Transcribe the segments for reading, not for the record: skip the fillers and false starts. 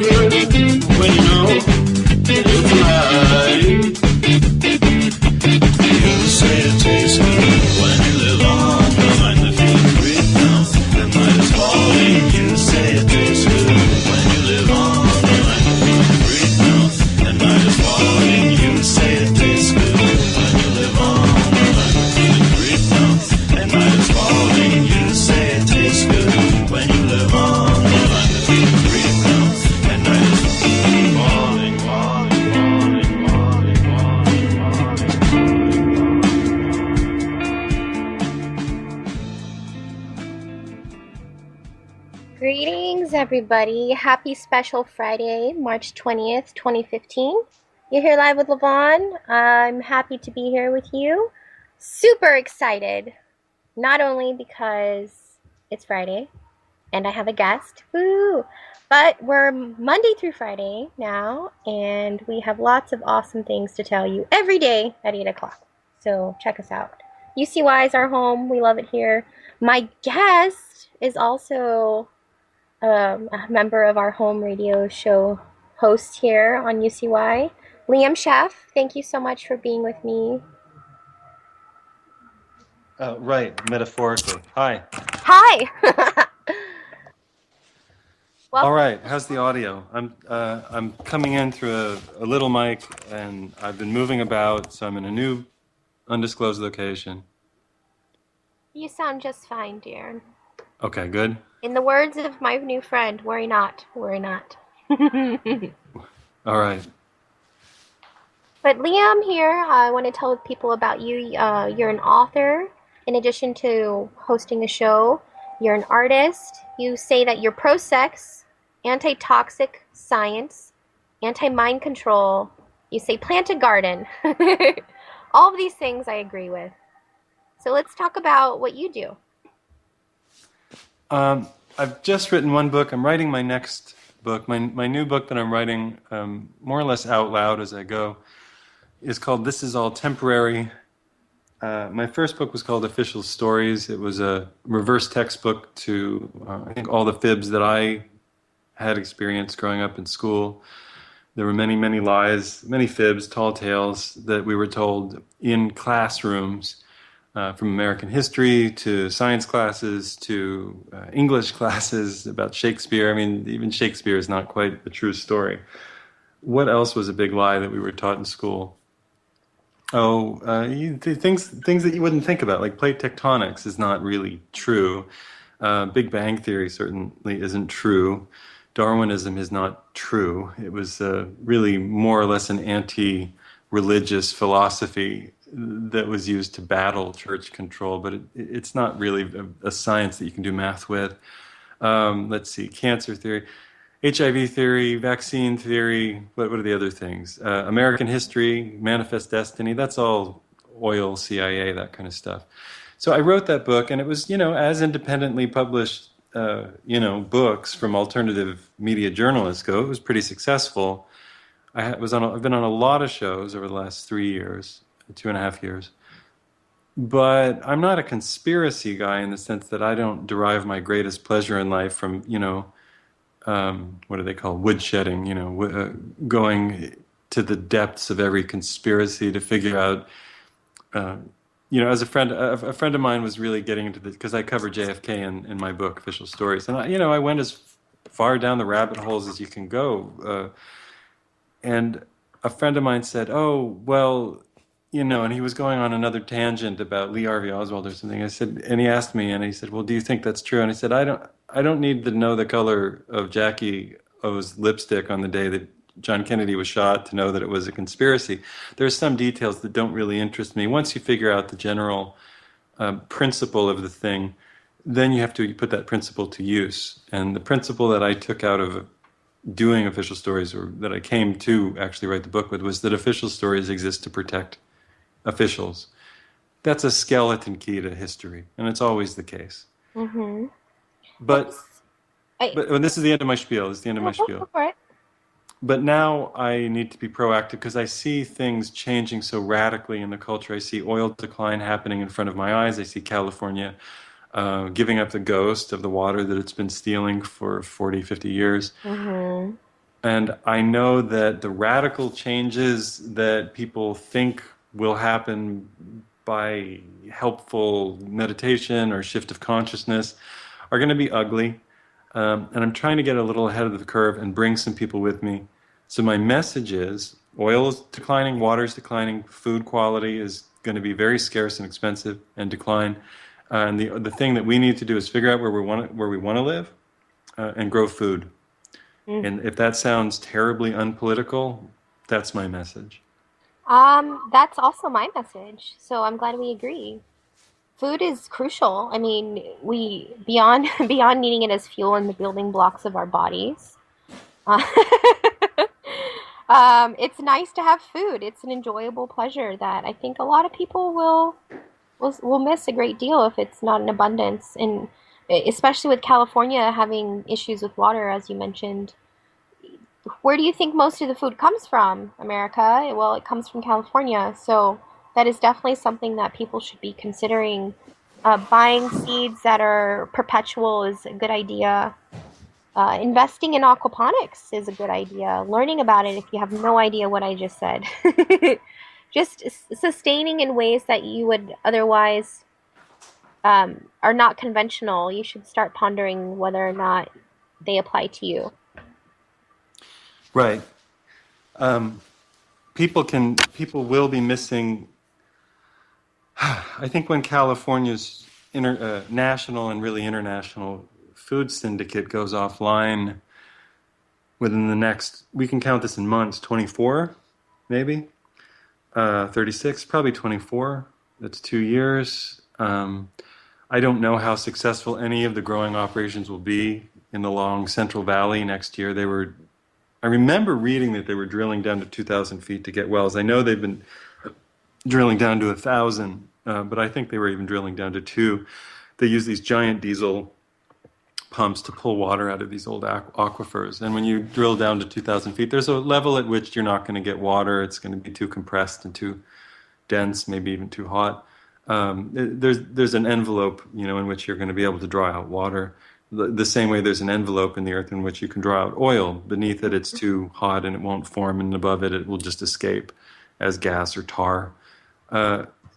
good when you know it's right. You say it tastes good when you live on the line that feels great now. The night is falling. You say it tastes good when you live on the line that feels great now. The night is falling. You say it tastes good when you live on the line that feels great now. The night is falling. You say it tastes good when you live on the line that feels great now. The night is falling, falling, falling, falling, falling, falling, falling. Greetings, everybody. Happy Special Friday, March 20th, 2015. You're here live with Lavonne. I'm happy to be here with you. Super excited, not only because it's Friday and I have a guest, woo, but we're Monday through Friday now, and we have lots of awesome things to tell you every day at 8 o'clock. So check us out. UCY is our home. We love it here. My guest is also a member of our home radio show host here on UCY, Liam Scheff. Thank you so much for being with me. Right, metaphorically. Hi. Hi. Well, All right. How's the audio? I'm coming in through a little mic, and I've been moving about, so I'm in a new, undisclosed location. you sound just fine, dear. Okay, good. In the words of my new friend, worry not, worry not. All right. But Liam here, I want to tell people about you. You're an author. In addition to hosting a show, you're an artist. You say that you're pro-sex, anti-toxic science, anti-mind control. You say plant a garden. All of these things I agree with. So let's talk about what you do. I've just written one book. I'm writing my next book. My new book that I'm writing, more or less out loud as I go, is called This Is All Temporary. My first book was called Official Stories. It was a reverse textbook to, I think, all the fibs that I had experienced growing up in school. There were many, many lies, many fibs, tall tales that we were told in classrooms, from American history to science classes to English classes about Shakespeare. I mean, even Shakespeare is not quite a true story. What else was a big lie that we were taught in school? Oh, things that you wouldn't think about, like plate tectonics is not really true. Big Bang Theory certainly isn't true. Darwinism is not true. It was really more or less an anti-religious philosophy that was used to battle church control, but it's not really a science that you can do math with. Let's see, cancer theory, HIV theory, vaccine theory, what are the other things? American history, manifest destiny, that's all oil, CIA, that kind of stuff. So I wrote that book, and it was, as independently published, books from alternative media journalists go, it was pretty successful. I've been on a lot of shows over the last 3 years, 2.5 years. But I'm not a conspiracy guy in the sense that I don't derive my greatest pleasure in life from, what do they call woodshedding, going to the depths of every conspiracy to figure out, as a friend of mine was really getting into this, because I cover JFK in my book, Official Stories. And, I went as far down the rabbit holes as you can go. And a friend of mine said, oh, well, and he was going on another tangent about Lee Harvey Oswald or something. I said, and he asked me, and he said, well, do you think that's true? And I said, I don't need to know the color of Jackie O's lipstick on the day that John Kennedy was shot to know that it was a conspiracy. There's some details that don't really interest me. Once you figure out the general principle of the thing, then you have to put that principle to use. And the principle that I took out of doing Official Stories, or that I came to actually write the book with, was that official stories exist to protect officials. That's a skeleton key to history, and it's always the case. Mm-hmm. But this is the end of my spiel. This is the end of my spiel. Right. But now I need to be proactive because I see things changing so radically in the culture. I see oil decline happening in front of my eyes. I see California giving up the ghost of the water that it's been stealing for 40, 50 years. Mm-hmm. And I know that the radical changes that people think will happen by helpful meditation or shift of consciousness are going to be ugly. And I'm trying to get a little ahead of the curve and bring some people with me. So my message is oil is declining, water is declining, food quality is going to be very scarce and expensive and decline. And the thing that we need to do is figure out where we want to live and grow food. Mm. And if that sounds terribly unpolitical, that's my message. That's also my message. So I'm glad we agree. Food is crucial. I mean, we beyond beyond needing it as fuel in the building blocks of our bodies. Uh, it's nice to have food. It's an enjoyable pleasure that I think a lot of people will miss a great deal if it's not in abundance, and especially with California having issues with water, as you mentioned. Where do you think most of the food comes from, America? Well, it comes from California, so that is definitely something that people should be considering. Buying seeds that are perpetual is a good idea. Investing in aquaponics is a good idea. Learning about it if you have no idea what I just said. Just sustaining in ways that you would otherwise are not conventional. You should start pondering whether or not they apply to you. Right. Um, people will be missing. I think when California's national and really international food syndicate goes offline within the next, we can count this in months, 24, maybe, 36, probably 24. That's 2 years. I don't know how successful any of the growing operations will be in the long Central Valley next year. I remember reading that they were drilling down to 2,000 feet to get wells. I know they've been drilling down to 1,000, but I think they were even drilling down to two. They use these giant diesel pumps to pull water out of these old aquifers. And when you drill down to 2,000 feet, there's a level at which you're not going to get water. It's going to be too compressed and too dense, maybe even too hot. There's an envelope, in which you're going to be able to draw out water. The same way there's an envelope in the earth in which you can draw out oil. Beneath it, it's too hot and it won't form, and above it, it will just escape as gas or tar.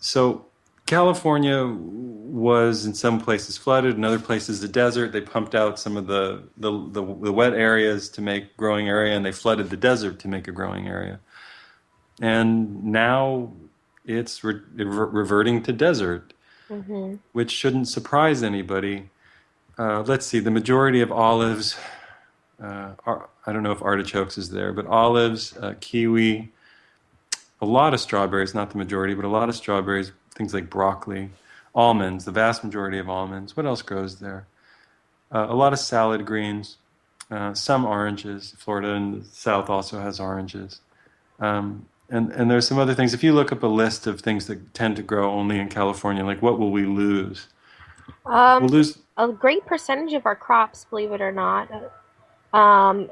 So California was in some places flooded, in other places a desert. They pumped out some of the wet areas to make growing area, and they flooded the desert to make a growing area. And now it's reverting to desert, Mm-hmm. which shouldn't surprise anybody. Let's see, the majority of olives, I don't know if artichokes is there, but olives, kiwi, a lot of strawberries, not the majority, but a lot of strawberries, things like broccoli, almonds, the vast majority of almonds. What else grows there? A lot of salad greens, some oranges. Florida and the South also has oranges. And there's some other things. If you look up a list of things that tend to grow only in California, like what will we lose? We'll lose. A great percentage of our crops, believe it or not.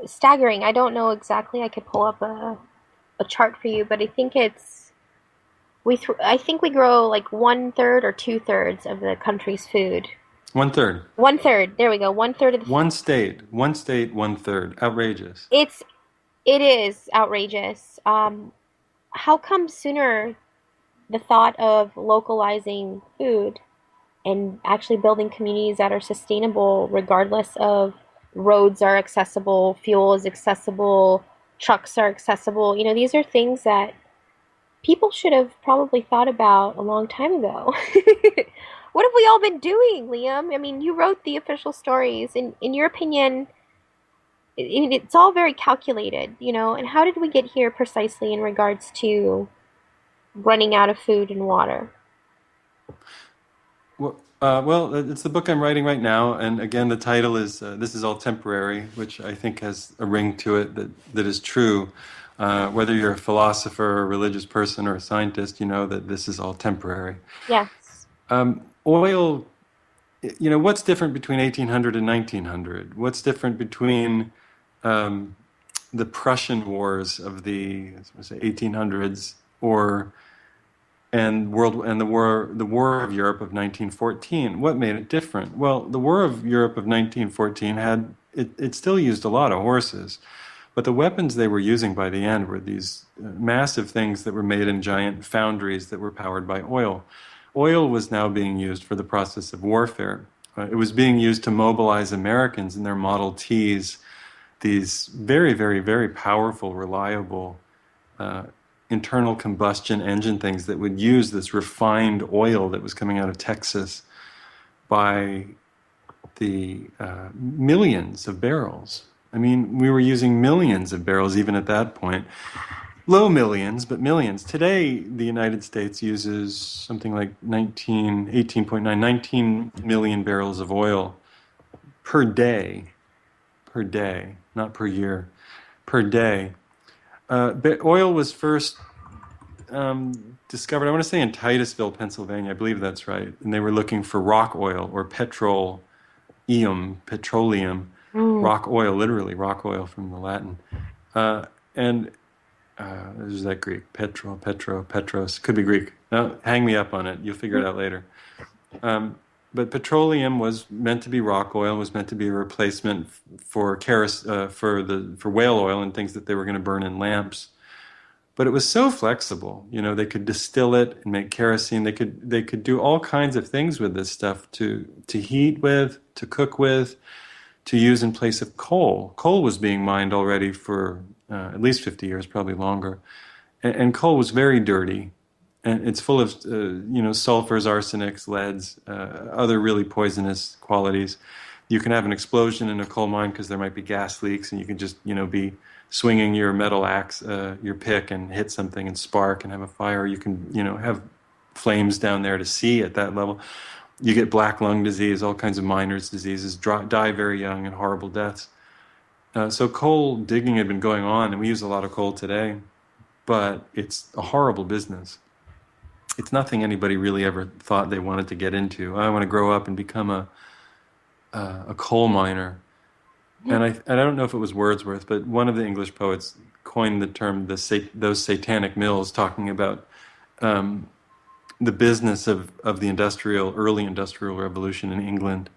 Staggering. I don't know exactly. I could pull up a chart for you, but I think I think we grow like 1/3 or 2/3 of the country's food. 1/3. 1/3. There we go. 1/3 of the. One state, 1/3. Outrageous. It is outrageous. How come sooner the thought of localizing food and actually building communities that are sustainable regardless of roads are accessible, fuel is accessible, trucks are accessible. These are things that people should have probably thought about a long time ago. What have we all been doing, Liam? I mean, you wrote the official stories. In your opinion, it's all very calculated, and how did we get here precisely in regards to running out of food and water? Well, it's the book I'm writing right now, and again, the title is "This Is All Temporary," which I think has a ring to it that is true. Whether you're a philosopher, or a religious person, or a scientist, you know that this is all temporary. Yes. Oil, what's different between 1800 and 1900? What's different between the Prussian wars of the 1800s and the War of Europe of 1914? What made it different? Well, the War of Europe of 1914 it still used a lot of horses, But the weapons they were using by the end were these massive things that were made in giant foundries that were powered by oil. Oil was now being used for the process of warfare. It was being used to mobilize Americans in their Model Ts, these very, very, very powerful, reliable uh, internal combustion engine things that would use this refined oil that was coming out of Texas by the millions of barrels. I mean, we were using millions of barrels even at that point. Low millions, but millions. Today, the United States uses something like 19 million barrels of oil per day, not per year, per day. But oil was first discovered, I want to say in Titusville, Pennsylvania. I believe that's right. And they were looking for rock oil or petroleum, Mm. rock oil, literally rock oil from the Latin. And there's that Greek, petros, could be Greek. No, hang me up on it. You'll figure it out later. But petroleum was meant to be rock oil, was meant to be a replacement for for whale oil and things that they were going to burn in lamps. But it was so flexible. You know, they could distill it and make kerosene. They could do all kinds of things with this stuff to heat with, to cook with, to use in place of coal. Coal was being mined already for at least 50 years, probably longer. And coal was very dirty. And it's full of, sulfurs, arsenics, leads, other really poisonous qualities. You can have an explosion in a coal mine because there might be gas leaks, and you can just, be swinging your metal axe, your pick, and hit something and spark and have a fire. You can, have flames down there to see at that level. You get black lung disease, all kinds of miners' diseases, die very young and horrible deaths. So coal digging had been going on, and we use a lot of coal today, but it's a horrible business. It's nothing anybody really ever thought they wanted to get into. I want to grow up and become a coal miner. And I don't know if it was Wordsworth, but one of the English poets coined the term those satanic mills, talking about the business of the early industrial revolution in England.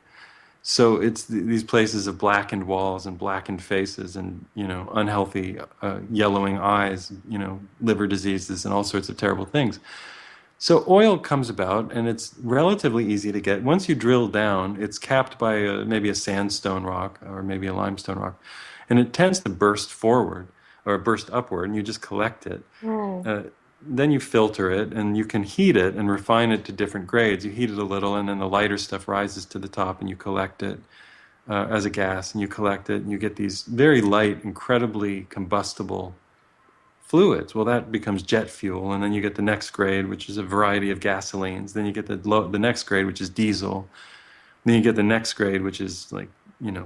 So it's these places of blackened walls and blackened faces and, unhealthy yellowing eyes, liver diseases and all sorts of terrible things. So oil comes about, and it's relatively easy to get. Once you drill down, it's capped by maybe a sandstone rock or maybe a limestone rock, and it tends to burst forward or burst upward, and you just collect it. Mm. Then you filter it, and you can heat it and refine it to different grades. You heat it a little, and then the lighter stuff rises to the top, and you collect it as a gas, and you collect it, and you get these very light, incredibly combustible fluids. Well, that becomes jet fuel, and then you get the next grade, which is a variety of gasolines. Then you get the next grade, which is diesel. Then you get the next grade, which is like,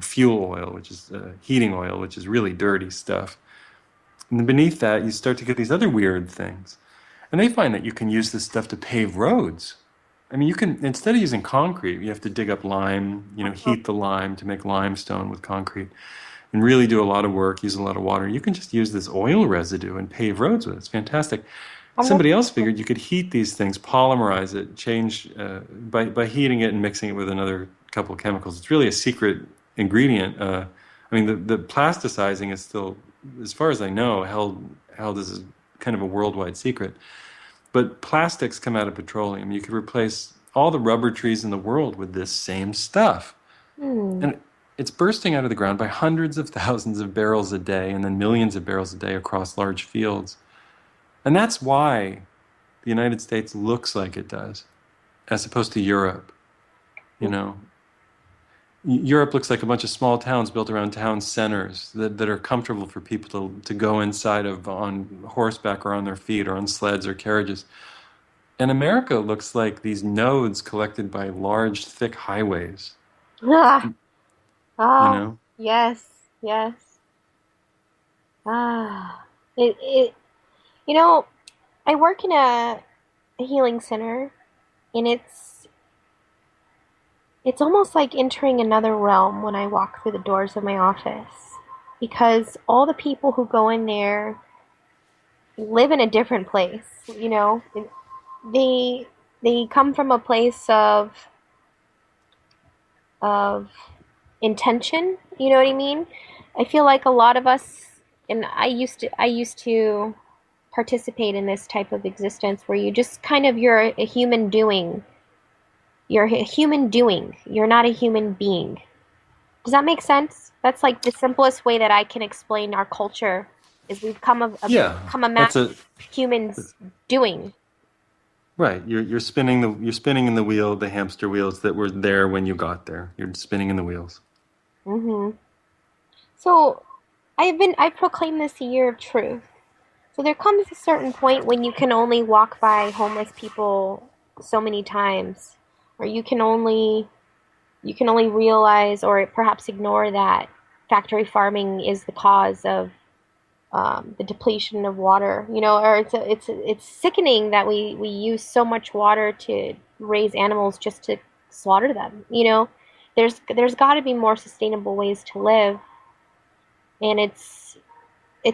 fuel oil, which is heating oil, which is really dirty stuff. And then beneath that, you start to get these other weird things. And they find that you can use this stuff to pave roads. I mean, you can, instead of using concrete, you have to dig up lime, heat the lime to make limestone with concrete, and really do a lot of work, use a lot of water. You can just use this oil residue and pave roads with it. It's fantastic. Somebody else figured you could heat these things, polymerize it, change by heating it and mixing it with another couple of chemicals. It's really a secret ingredient. I mean, the plasticizing is still, as far as I know, held as a kind of a worldwide secret. But plastics come out of petroleum. You could replace all the rubber trees in the world with this same stuff. Mm. And it's bursting out of the ground by hundreds of thousands of barrels a day and then millions of barrels a day across large fields. And that's why the United States looks like it does, as opposed to Europe. Europe looks like a bunch of small towns built around town centers that are comfortable for people to go inside of on horseback or on their feet or on sleds or carriages. And America looks like these nodes collected by large, thick highways, Ah, you ah, know? yes, yes. Ah, it. You know, I work in a healing center, and it's almost like entering another realm when I walk through the doors of my office, because all the people who go in there live in a different place. They they come from a place of intention. You know what I mean? I feel like a lot of us and I used to participate in this type of existence where you just kind of you're a human doing. You're a human doing. You're not a human being. Does that make sense? That's like the simplest way that I can explain our culture is we've Yeah, become a mass that's a of humans doing. right. You're spinning in the wheel, the hamster wheels that were there when you got there. You're spinning in the wheels. Hmm. So I've proclaimed this a year of truth. So there comes a certain point when you can only walk by homeless people so many times, or you can only realize or perhaps ignore that factory farming is the cause of the depletion of water. Or it's sickening that we use so much water to raise animals just to slaughter them. There's got to be more sustainable ways to live, and it's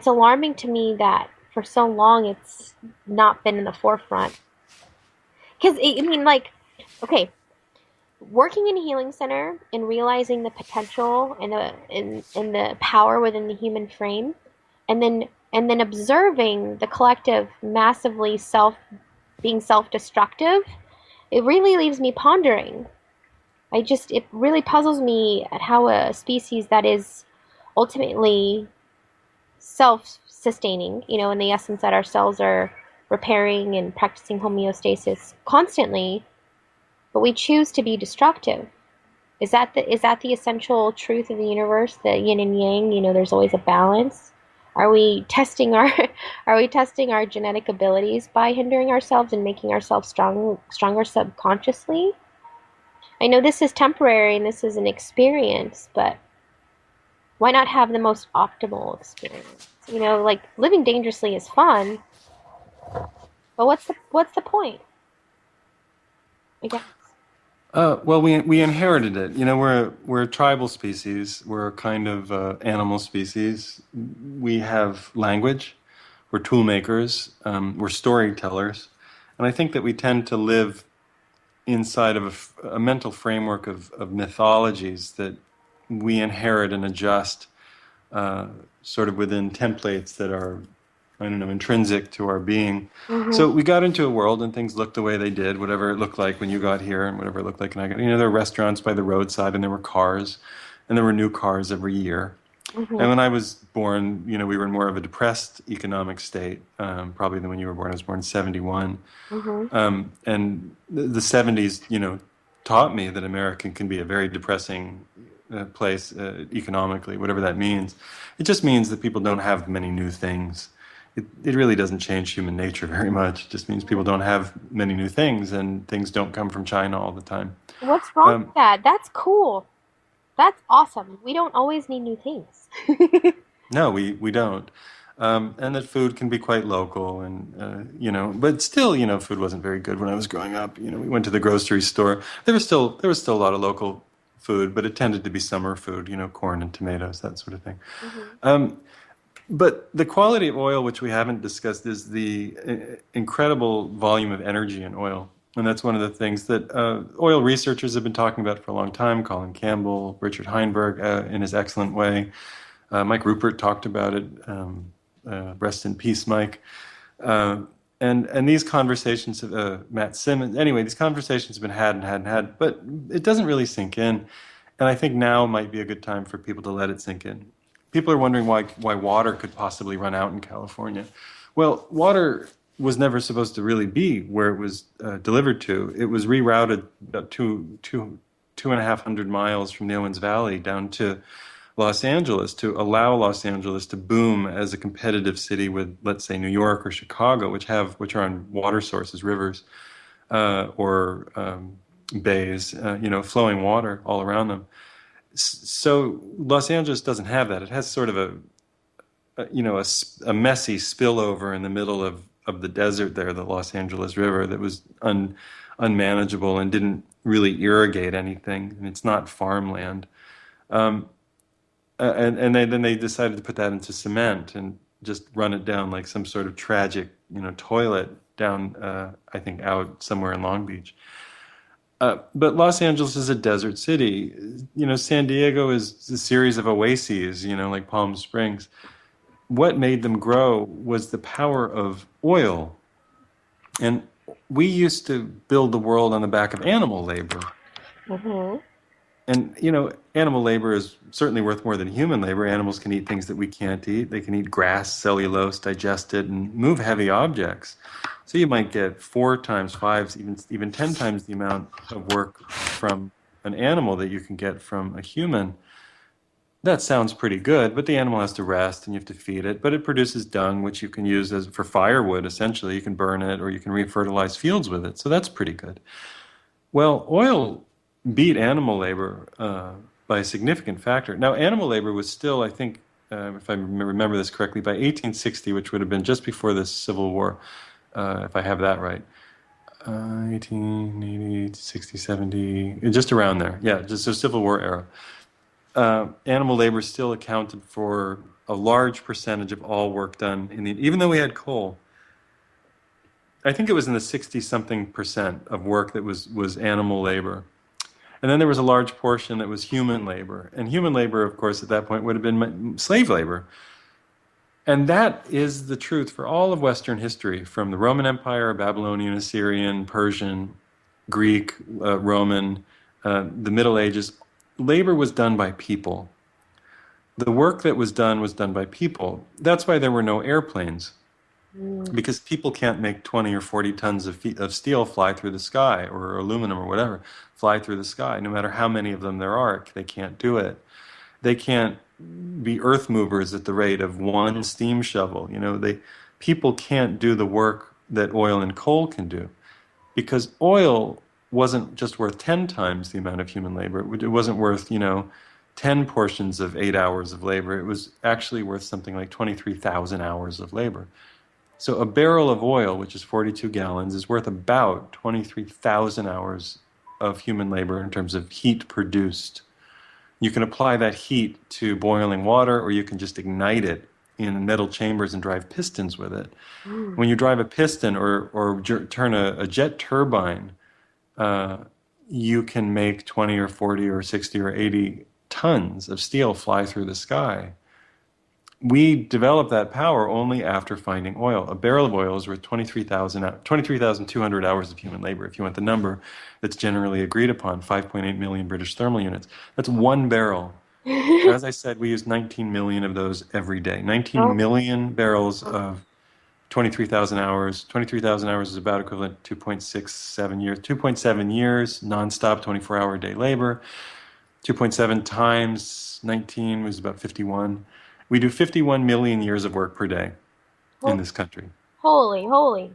alarming to me that for so long it's not been in the forefront. Because I mean, like, okay, working in a healing center and realizing the potential and the power within the human frame, and then observing the collective massively self-destructive, it really leaves me pondering. It really puzzles me at how a species that is ultimately self-sustaining, in the essence that our cells are repairing and practicing homeostasis constantly, but we choose to be destructive. Is that the essential truth of the universe, the yin and yang? There's always a balance. Are we testing our are we testing our genetic abilities by hindering ourselves and making ourselves stronger subconsciously? I know this is temporary and this is an experience, but why not have the most optimal experience? Like living dangerously is fun, but what's the point? I guess. Well, we inherited it. We're a tribal species. We're a kind of animal species. We have language. We're tool makers. We're storytellers, and I think that we tend to live inside of a mental framework of mythologies that we inherit and adjust, sort of within templates that are, I don't know, intrinsic to our being. Mhm. So we got into a world and things looked the way they did, whatever it looked like when you got here and whatever it looked like when I got. There were restaurants by the roadside and there were cars, and there were new cars every year. And Mhm. when I was born, we were in more of a depressed economic state, probably than when you were born. I was born in '71. Mhm. And the '70s, taught me that America can be a very depressing place economically, whatever that means. It just means that people don't have many new things. It really doesn't change human nature very much. It just means people don't have many new things, and things don't come from China all the time. What's wrong with Um, that? That's cool. That's awesome. We don't always need new things. no, we don't. And that food can be quite local, and but still, food wasn't very good when I was growing up. We went to the grocery store. There was still a lot of local food, but it tended to be summer food. Corn and tomatoes, that sort of thing. Mhm. But the quality of oil, which we haven't discussed, is the incredible volume of energy in oil. And that's one of the things that oil researchers have been talking about for a long time. Colin Campbell, Richard Heinberg, in his excellent way. Mike Rupert talked about it. Rest in peace, Mike. Uh, and these conversations, Matt Simmons. Anyway, these conversations have been had and had and had, but it doesn't really sink in. And I think now might be a good time for people to let it sink in. People are wondering why water could possibly run out in California. Well, water was never supposed to really be where it was delivered to. It was rerouted about two and a half hundred miles from the Owens Valley down to Los Angeles to allow Los Angeles to boom as a competitive city with, let's say, New York or Chicago, which are on water sources, rivers, or bays, flowing water all around them. So Los Angeles doesn't have that. It has sort of a messy spillover in the middle of the desert there, the Los Angeles River, that was unmanageable and didn't really irrigate anything, and it's not farmland. Um, then they decided to put that into cement and just run it down like some sort of tragic, toilet down, I think, out somewhere in Long Beach. But Los Angeles is a desert city. San Diego is a series of oases, like Palm Springs. what made them grow was the power of oil. And we used to build the world on the back of animal labor. Mm-hmm. And, animal labor is certainly worth more than human labor. Animals can eat things that we can't eat. They can eat grass, cellulose, digest it, and move heavy objects. So you might get 4 times, 5, even 10 times the amount of work from an animal that you can get from a human. That sounds pretty good, but the animal has to rest and you have to feed it. But it produces dung, which you can use as for firewood, essentially. You can burn it or you can refertilize fields with it. So that's pretty good. Well, oil beat animal labor by a significant factor. Now, animal labor was still, I think, if I remember this correctly, by 1860, which would have been just before the Civil War, if I have that right. 1880, 60, 70, just around there. Yeah, just the Civil War era. Animal labor still accounted for a large percentage of all work done even though we had coal. I think it was in the 60-something% of work that was animal labor. And then there was a large portion that was human labor. And human labor, of course, at that point would have been slave labor. And that is the truth for all of Western history, from the Roman Empire, Babylonian, Assyrian, Persian, Greek, Roman, the Middle Ages. Labor was done by people. The work that was done by people. That's why there were no airplanes, because people can't make 20 or 40 tons of steel fly through the sky, or aluminum or whatever, fly through the sky. No matter how many of them there are, they can't do it. They can't be earth movers at the rate of one steam shovel. People can't do the work that oil and coal can do, because oil wasn't just worth 10 times the amount of human labor. It wasn't worth, 10 portions of 8 hours of labor. It was actually worth something like 23,000 hours of labor. So a barrel of oil, which is 42 gallons, is worth about 23,000 hours of human labor in terms of heat produced. You can apply that heat to boiling water, or you can just ignite it in metal chambers and drive pistons with it. When you drive a piston or turn a jet turbine, you can make 20 or 40 or 60 or 80 tons of steel fly through the sky. We developed that power only after finding oil. A barrel of oil is worth 23,200 hours of human labor. If you want the number that's generally agreed upon, 5.8 million British thermal units. That's one barrel. As I said, we use 19 million of those every day. 19 million barrels of 23,000 hours. 23,000 hours is about equivalent to 2.67 years. 2.7 years, nonstop, 24-hour-a-day labor. 2.7 times 19 was about 51. We do 51 million years of work per day in this country. Holy.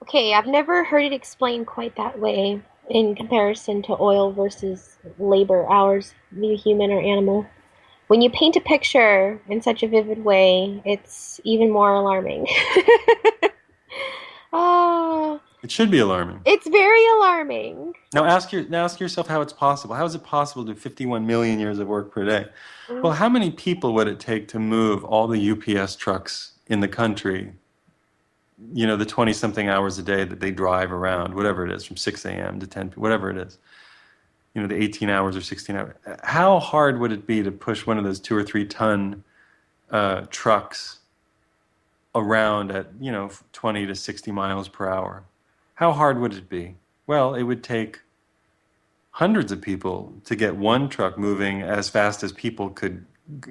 Okay, I've never heard it explained quite that way in comparison to oil versus labor hours, be human or animal. When you paint a picture in such a vivid way, it's even more alarming. Oh, It should be alarming. it's very alarming. Now ask yourself how it's possible. How is it possible to do 51 million years of work per day? Well, how many people would it take to move all the UPS trucks in the country? The 20-something hours a day that they drive around, whatever it is, from 6 a.m. to 10, whatever it is. The 18 hours or 16 hours. How hard would it be to push one of those 2 or 3 ton trucks around at 20 to 60 miles per hour? How hard would it be? Well, it would take hundreds of people to get one truck moving as fast as people could,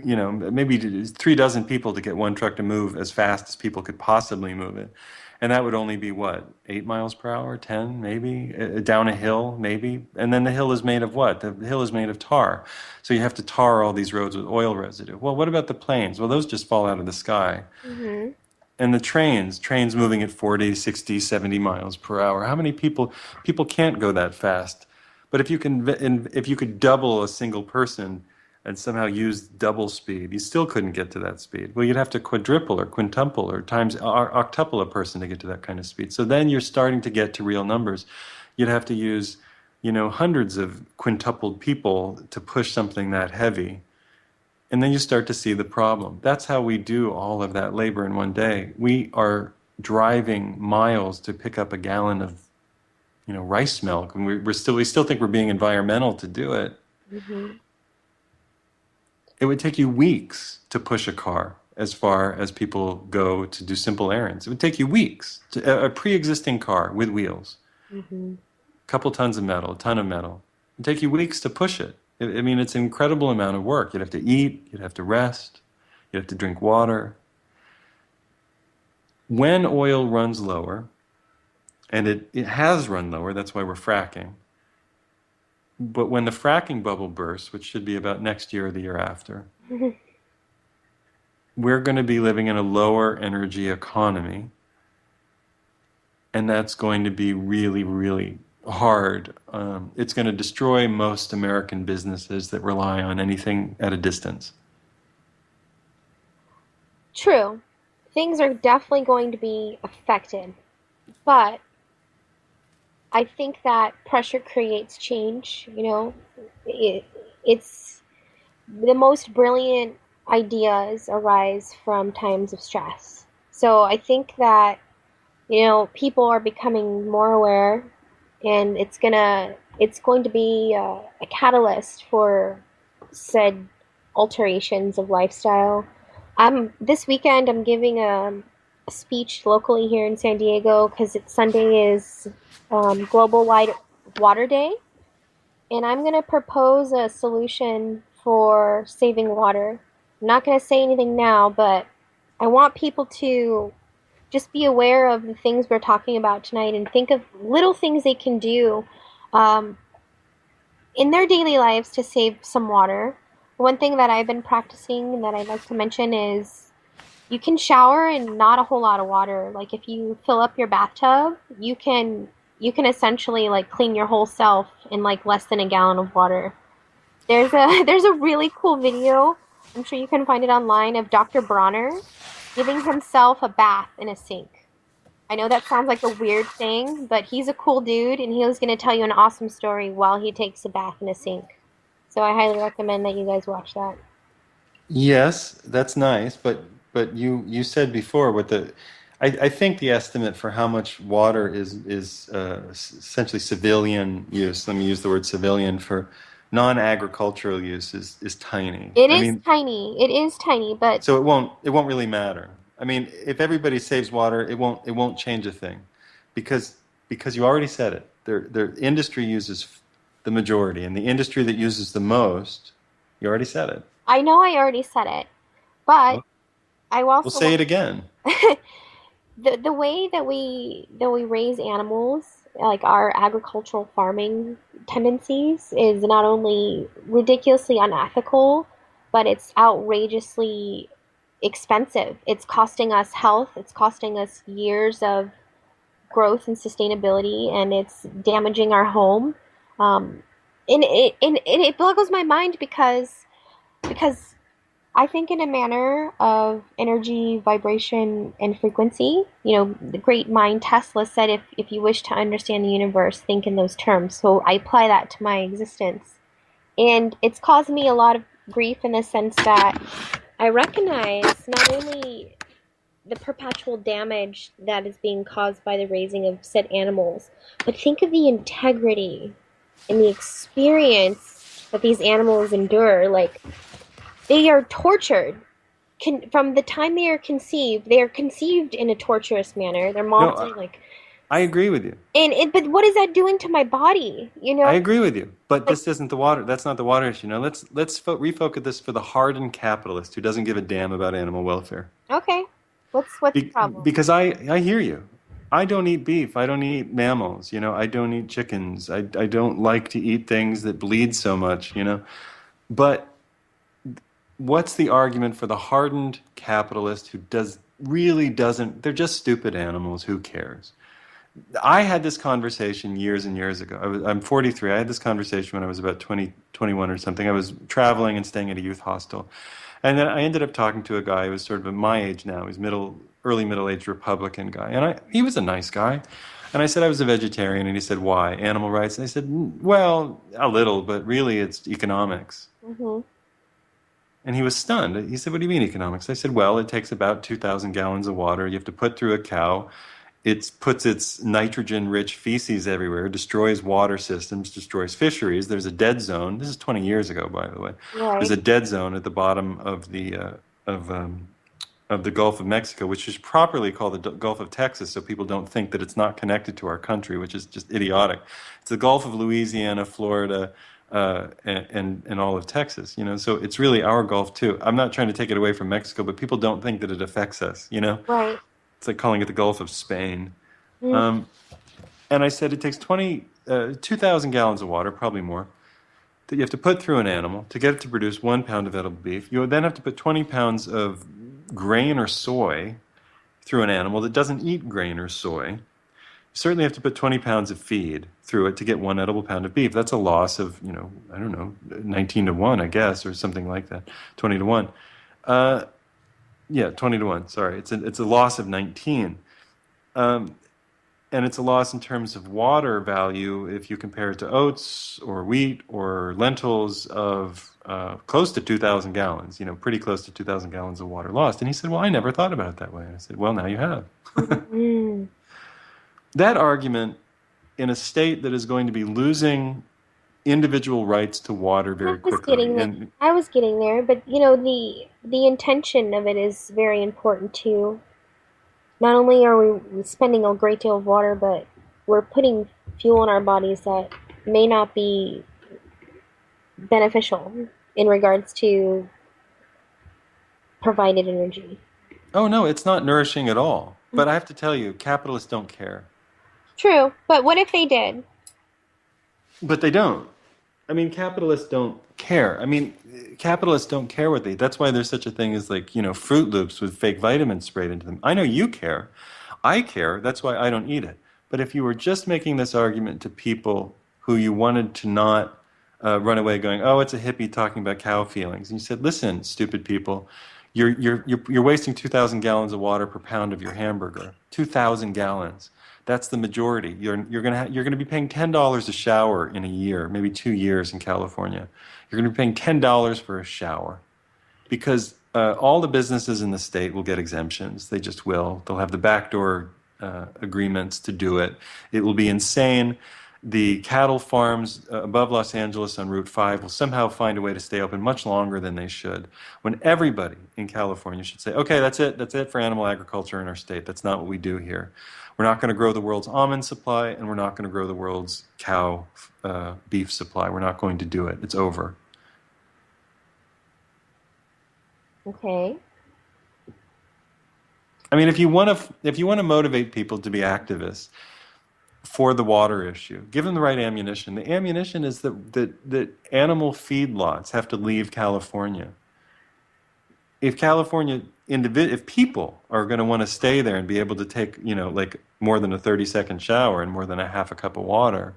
maybe 3 dozen people to get one truck to move as fast as people could possibly move it. And that would only be what, 8 miles per hour, 10 maybe, down a hill maybe. And then the hill is made of what? The hill is made of tar. So you have to tar all these roads with oil residue. Well, what about the planes? Well, those just fall out of the sky. Mm-hmm. And the trains moving at 40, 60, 70 miles per hour. How many people can't go that fast? But if you could double a single person and somehow use double speed, you still couldn't get to that speed. Well, you'd have to quadruple or quintuple or octuple a person to get to that kind of speed. So then you're starting to get to real numbers. You'd have to use, hundreds of quintupled people to push something that heavy. And then you start to see the problem. That's how we do all of that labor in one day. We are driving miles to pick up a gallon of, rice milk, and we still think we're being environmental to do it. Mm-hmm. It would take you weeks to push a car. as far as people go to do simple errands. It would take you weeks. A pre-existing car with wheels, Hmm. a couple tons of metal, a ton of metal. It would take you weeks to push it. I mean, it's an incredible amount of work. You'd have to eat, you'd have to rest, you'd have to drink water. When oil runs lower, and it has run lower, that's why we're fracking. But when the fracking bubble bursts, which should be about next year or the year after, we're going to be living in a lower energy economy. And that's going to be really, really hard. It's going to destroy most American businesses that rely on anything at a distance. True. Things are definitely going to be affected, but I think that pressure creates change. It, it's the most brilliant ideas arise from times of stress. So I think that, people are becoming more aware, and it's going to be a catalyst for said alterations of lifestyle. This weekend I'm giving a speech locally here in San Diego because it's Sunday is Global Wide Water Day, and I'm going to propose a solution for saving water. I'm not going to say anything now, but I want people to just be aware of the things we're talking about tonight and think of little things they can do um, in their daily lives to save some water. One thing that I've been practicing that I'd like to mention is you can shower in not a whole lot of water. Like if you fill up your bathtub, you can essentially like clean your whole self in like less than a gallon of water. There's a really cool video. I'm sure you can find it online of Dr. Bronner giving himself a bath in a sink. I know that sounds like a weird thing, but he's a cool dude and he was going to tell you an awesome story while he takes a bath in a sink. So I highly recommend that you guys watch that. Yes, that's nice, but you said before what I think the estimate for how much water is essentially civilian use. Let me use the word civilian for non-agricultural use is tiny. It I is mean, tiny. It is tiny, but so it won't really matter. I mean, if everybody saves water, it won't change a thing, because because you already said it. Their industry uses the majority, and the industry that uses the most, you already said it. I know I already said it. But Well, I we'll also say want it again. the way that we raise animals, like our agricultural farming tendencies, is not only ridiculously unethical, but it's outrageously expensive. It's costing us health, it's costing us years of growth and sustainability, and it's damaging our home. Um, and it boggles my mind because I think in a manner of energy, vibration, and frequency. The great mind Tesla said, if you wish to understand the universe, think in those terms. So I apply that to my existence. And it's caused me a lot of grief in the sense that I recognize not only the perpetual damage that is being caused by the raising of said animals, but think of the integrity and the experience that these animals endure. Like, they are tortured. From the time they are conceived in a torturous manner. Their No, moms are like, I agree with you. but what is that doing to my body? I agree with you. But Like, this isn't the water. That's not the water issue. Now refocus this for the hardened capitalist who doesn't give a damn about animal welfare. okay, what's the Be, problem? because I hear you. I don't eat beef. I don't eat mammals. I don't eat chickens. I don't like to eat things that bleed so much. But what's the argument for the hardened capitalist who really doesn't? They're just stupid animals. Who cares? I had this conversation years and years ago. I'm 43. I had this conversation when I was about 20, 21 or something. I was traveling and staying at a youth hostel. And then I ended up talking to a guy who was sort of my age now. He's early middle-aged Republican guy. And he was a nice guy. And I said I was a vegetarian. And he said, why? Animal rights? And I said, well, a little, but really it's economics. Hmm. And he was stunned. He said, what do you mean economics? I said, well, it takes about 2,000 gallons of water. You have to put through a cow. It puts its nitrogen-rich feces everywhere, destroys water systems, destroys fisheries. There's a dead zone. This is 20 years ago, by the way. There's Right. a dead zone at the bottom of of the Gulf of Mexico, which is properly called the Gulf of Texas, so people don't think that it's not connected to our country, which is just idiotic. It's the Gulf of Louisiana, Florida, and all of Texas, so it's really our Gulf too. I'm not trying to take it away from Mexico, but people don't think that it affects us. Right. It's like calling it the Gulf of Spain. Mm. Um, and I said it takes 2,000 gallons of water, probably more, that you have to put through an animal to get it to produce 1 pound of edible beef. You would then have to put 20 pounds of grain or soy through an animal that doesn't eat grain or soy. You certainly have to put 20 pounds of feed through it to get 1 edible pound of beef. That's a loss of, I don't know, 19 to 1, I guess, or something like that. 20 to 1. Yeah, 20 to 1. Sorry. It's a loss of 19. And it's a loss in terms of water value if you compare it to oats or wheat or lentils of close to 2,000 gallons, pretty close to 2,000 gallons of water lost. And he said, well, I never thought about it that way. And I said, well, now you have. Mm. That argument in a state that is going to be losing individual rights to water very quickly. I was getting there, but the intention of it is very important too. Not only are we spending a great deal of water, but we're putting fuel in our bodies that may not be beneficial in regards to provided energy. Oh, no, it's not nourishing at all. But I have to tell you, capitalists don't care. True, but what if they did? But they don't. I mean, capitalists don't care. I mean, capitalists don't care what they. That's why there's such a thing as Fruit Loops with fake vitamins sprayed into them. I know you care. I care. That's why I don't eat it. But if you were just making this argument to people who you wanted to not run away going, oh, it's a hippie talking about cow feelings, and you said, listen, stupid people, you're wasting 2,000 gallons of water per pound of your hamburger. 2,000 gallons. That's the majority. You're gonna be paying $10 a shower in a year, maybe 2 years in California. You're gonna be paying $10 for a shower, because all the businesses in the state will get exemptions. They just will. They'll have the backdoor agreements to do it. It will be insane. The cattle farms above Los Angeles on Route 5 will somehow find a way to stay open much longer than they should, when everybody in California should say, okay, that's it for animal agriculture in our state. That's not what we do here. We're not going to grow the world's almond supply, and we're not going to grow the world's cow beef supply. We're not going to do it. It's over. Okay. I mean, if you want to motivate people to be activists for the water issue, give them the right ammunition. The ammunition is that animal feedlots have to leave California. If people are going to want to stay there and be able to take, like more than a 30-second shower and more than a half a cup of water,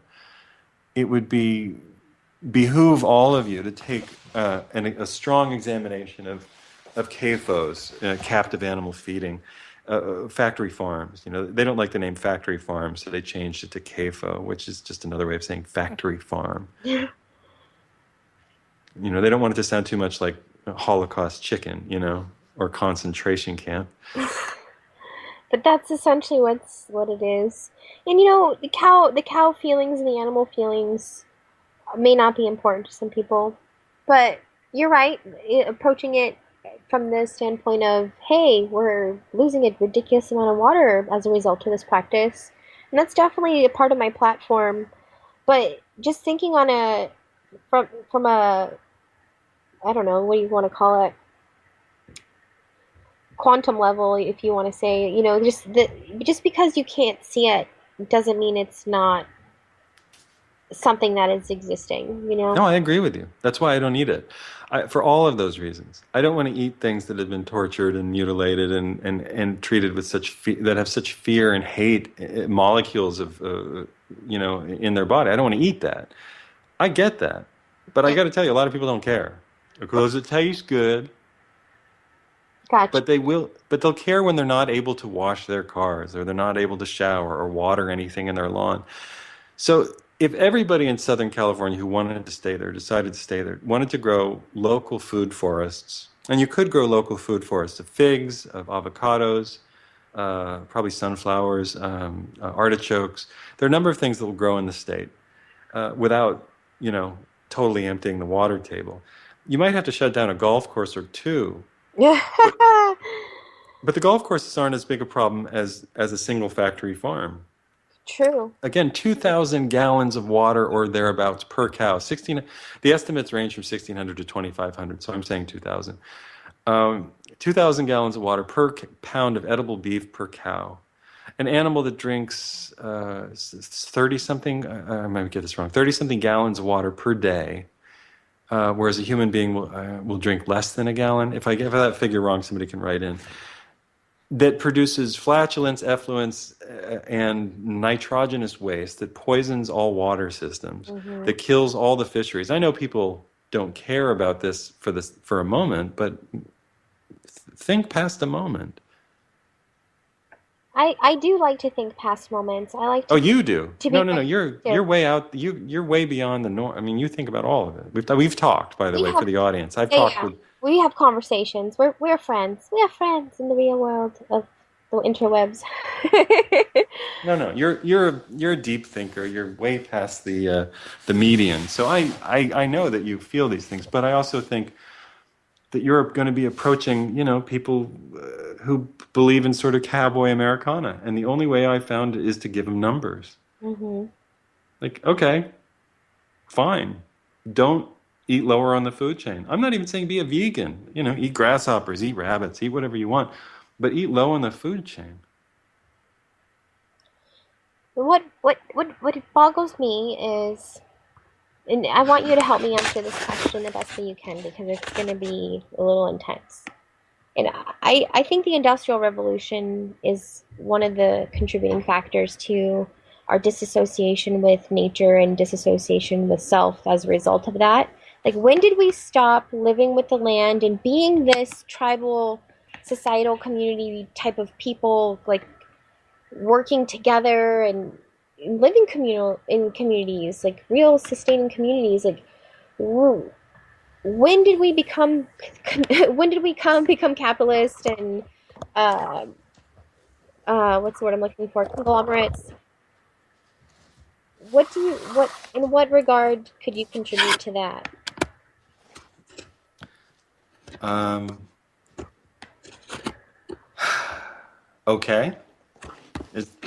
it would behoove all of you to take a strong examination of CAFOs, captive animal feeding, factory farms. They don't like the name factory farm, so they changed it to CAFO, which is just another way of saying factory farm. They don't want it to sound too much like Holocaust chicken, or concentration camp. But that's essentially what it is. And the cow feelings and the animal feelings may not be important to some people, but you're right. Approaching it from the standpoint of, hey, we're losing a ridiculous amount of water as a result of this practice, and that's definitely a part of my platform. But just thinking from a, I don't know, what do you want to call it, quantum level, if you want to say, just because you can't see it doesn't mean it's not something that is existing. No, I agree with you. That's why I don't eat it. For all of those reasons. I don't want to eat things that have been tortured and mutilated and treated with that have such fear and hate molecules of in their body. I don't want to eat that. I get that, but I got to tell you, a lot of people don't care because it tastes good. Gotcha. But they'll care when they're not able to wash their cars, or they're not able to shower or water anything in their lawn. So if everybody in Southern California who wanted to stay there, decided to stay there, wanted to grow local food forests, and you could grow local food forests of figs, of avocados, probably sunflowers, artichokes. There are a number of things that will grow in the state without, totally emptying the water table. You might have to shut down a golf course or two. But the golf courses aren't as big a problem as a single factory farm. True. Again, 2,000 gallons of water or thereabouts per cow. The estimates range from 1,600 to 2,500, so I'm saying 2,000. 2,000 gallons of water per pound of edible beef per cow. An animal that drinks 30 something, I might get this wrong, 30 something gallons of water per day, whereas a human being will drink less than a gallon. If I get that figure wrong, somebody can write in. That produces flatulence, effluents, and nitrogenous waste that poisons all water systems, that kills all the fisheries. I know people don't care about this for a moment, but think past a moment. I do like to think past moments. I like to. Oh, you do? To No, be no, no. You're way out. You're way beyond the norm. I mean, you think about all of it. We've talked, by the We way, have, for the audience. I've yeah, talked yeah. with. We have conversations. We're friends. We have friends in the real world of the interwebs. No, no. You're a deep thinker. You're way past the median. So I know that you feel these things, but I also think that you're going to be approaching, people who believe in sort of cowboy Americana, and the only way I found is to give them numbers. hmm Like, okay, fine, don't eat lower on the food chain. I'm not even saying be a vegan. Eat grasshoppers, eat rabbits, eat whatever you want, but eat low on the food chain. What boggles me is, and I want you to help me answer this question the best way you can because it's going to be a little intense. And I think the Industrial Revolution is one of the contributing factors to our disassociation with nature and disassociation with self as a result of that. Like, when did we stop living with the land and being this tribal, societal community type of people, like working together and living communal in communities, like real sustaining communities? Like, when did we become when did we become capitalist and uh, what's the word I'm looking for, conglomerates? What in what regard could you contribute to that? Um, okay.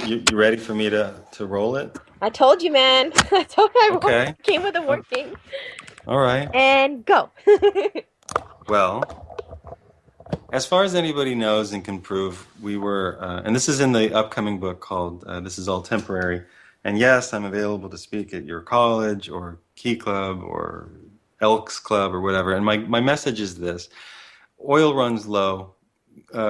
You ready for me to roll it? I told you, man. I told you Okay. came with a warning. All right. And go. Well, as far as anybody knows and can prove, we were, and this is in the upcoming book called This Is All Temporary. And yes, I'm available to speak at your college or Key Club or Elks Club or whatever. And my message is this: oil runs low.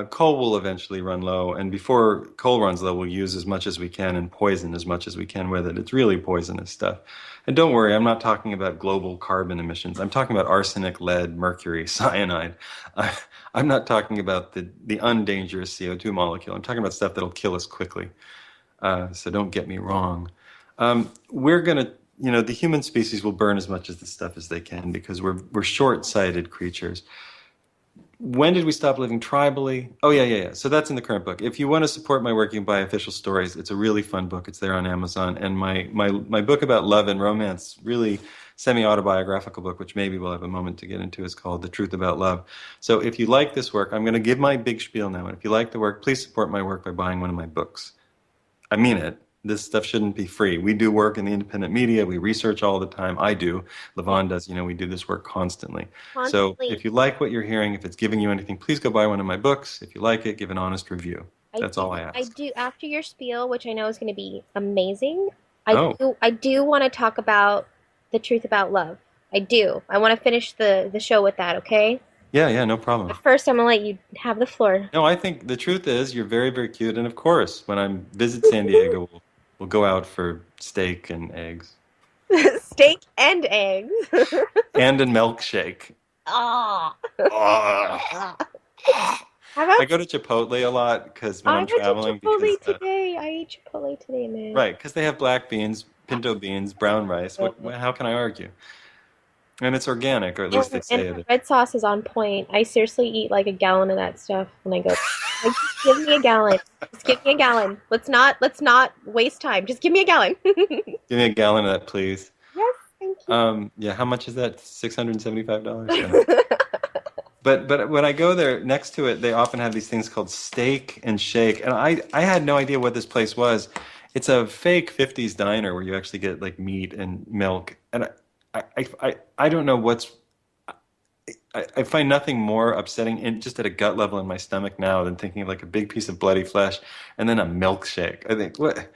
Coal will eventually run low, and before coal runs low, we'll use as much as we can and poison as much as we can with it. It's really poisonous stuff. And don't worry, I'm not talking about global carbon emissions. I'm talking about arsenic, lead, mercury, cyanide. I'm not talking about the undangerous CO2 molecule. I'm talking about stuff that'll kill us quickly. So don't get me wrong. We're going to, the human species will burn as much of this stuff as they can because we're short-sighted creatures. When did we stop living tribally? Oh, yeah. So that's in the current book. If you want to support my work, you can buy Official Stories. It's a really fun book. It's there on Amazon. And my book about love and romance, really semi-autobiographical book, which maybe we'll have a moment to get into, is called The Truth About Love. So if you like this work, I'm going to give my big spiel now. And if you like the work, please support my work by buying one of my books. I mean it. This stuff shouldn't be free. We do work in the independent media. We research all the time. I do. Lavonne does. We do this work constantly. So if you like what you're hearing, if it's giving you anything, please go buy one of my books. If you like it, give an honest review. That's all I ask. I do, after your spiel, which I know is going to be amazing. Oh. I do want to talk about The Truth About Love. I do. I want to finish the show with that, okay? Yeah, no problem. But first, I'm going to let you have the floor. No, I think the truth is you're very, very cute. And of course, when I visit San Diego, we'll go out for steak and eggs. Steak and eggs. And a milkshake. Ah. I go to Chipotle a lot because when I'm traveling. I ate Chipotle today, man. Right, because they have black beans, pinto beans, brown rice. How can I argue? And it's organic, or at least they say it. Red sauce is on point. I seriously eat like a gallon of that stuff when I go. Like, just give me a gallon. Just give me a gallon. Let's not waste time. Just give me a gallon. Give me a gallon of that, please. Yes, thank you. Yeah, how much is that? $675? Yeah. But when I go there, next to it, they often have these things called Steak and Shake, and I had no idea what this place was. It's a fake 50s diner where you actually get like meat and milk, and I don't know what's I find nothing more upsetting in just at a gut level in my stomach now than thinking of like a big piece of bloody flesh and then a milkshake. I think, what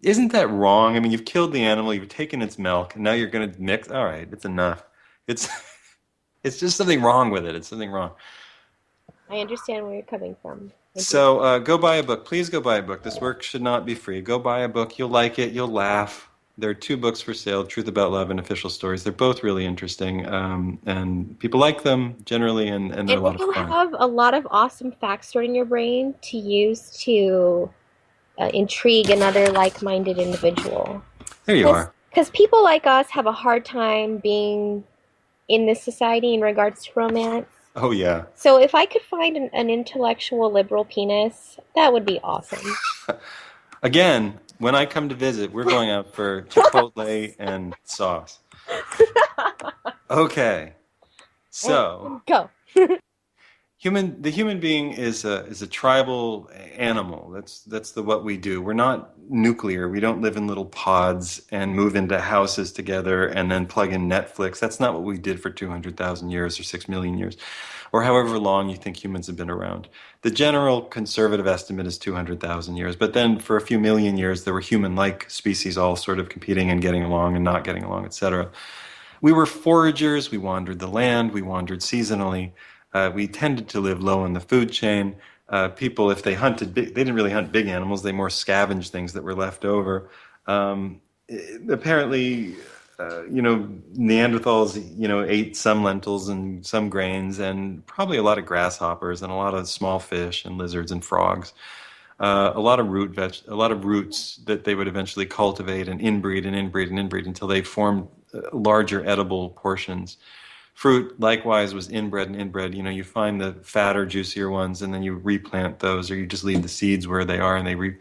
isn't that wrong? I mean, you've killed the animal, you've taken its milk, and now you're going to mix. All right, it's enough. It's it's just something wrong with it. It's something wrong. I understand where you're coming from. I do. So go buy a book. Please go buy a book. This work should not be free. Go buy a book. You'll like it. You'll laugh. There are two books for sale, Truth About Love and Official Stories. They're both really interesting, and people like them generally, and they're a And lot of you fun. have a lot of awesome facts stored in your brain to use to intrigue another like-minded individual. There you are. Because people like us have a hard time being in this society in regards to romance. Oh yeah. So if I could find an intellectual liberal penis, that would be awesome. Again, when I come to visit, we're going out for Chipotle and sauce. Okay. So, Go. the human being is a tribal animal. That's what we do. We're not nuclear. We don't live in little pods and move into houses together and then plug in Netflix. That's not what we did for 200,000 years or 6 million years or however long you think humans have been around. The general conservative estimate is 200,000 years, but then for a few million years there were human-like species all sort of competing and getting along and not getting along, etc. We were foragers. We wandered the land. We wandered seasonally. We tended to live low in the food chain. People, if they hunted, they didn't really hunt big animals. They more scavenged things that were left over. Apparently, Neanderthals, ate some lentils and some grains, and probably a lot of grasshoppers and a lot of small fish and lizards and frogs. A lot of a lot of roots that they would eventually cultivate and inbreed and inbreed and inbreed until they formed larger edible portions. Fruit likewise was inbred and inbred. You find the fatter, juicier ones, and then you replant those, or you just leave the seeds where they are, and